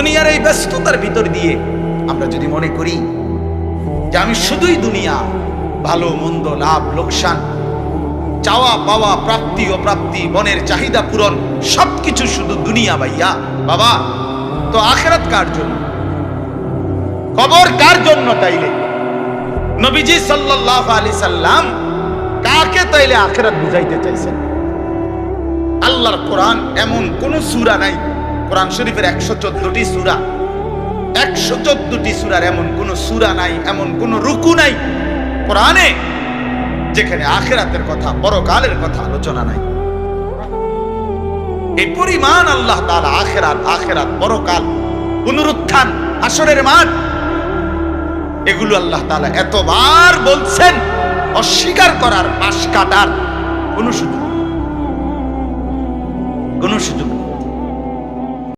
দুনিয়ার এই ব্যস্ততার ভিতর দিয়ে আমরা যদি মনে করি যে আমি শুধুই দুনিয়া, ভালো মন্দ, লাভ লোকসান, চাওয়া পাওয়া, প্রাপ্তি অপ্রাপ্তি, মনের চাহিদা পূরণ, সবকিছু শুধু দুনিয়া ভাইয়া, বাবা তো আখিরাত কার জন্য? কবর কার জন্য? তাইলে নবীজি সাল্লাল্লাহু আলাইহি সাল্লাম কাকে তাইলে আখিরাত বুঝাইতে চাইছেন? আল্লাহর কোরআন এমন কোন সূরা নাই, কোরআন শরীফের 114টি সূরা, 114টি সূরার এমন কোন সূরা নাই, এমন কোন রুকু নাই কোরআনে যেখানে আখিরাতের কথা, পরকালের কথা আলোচনা নাই। এই পরিমাণ আল্লাহ তাআলা আখিরাত, পরকাল, পুনরুত্থান, হাসরের মাঠ, এগুলো আল্লাহ তাআলা এতবার বলছেন, অস্বীকার করার, পাশ কাটার কোনো সুযোগ নেই।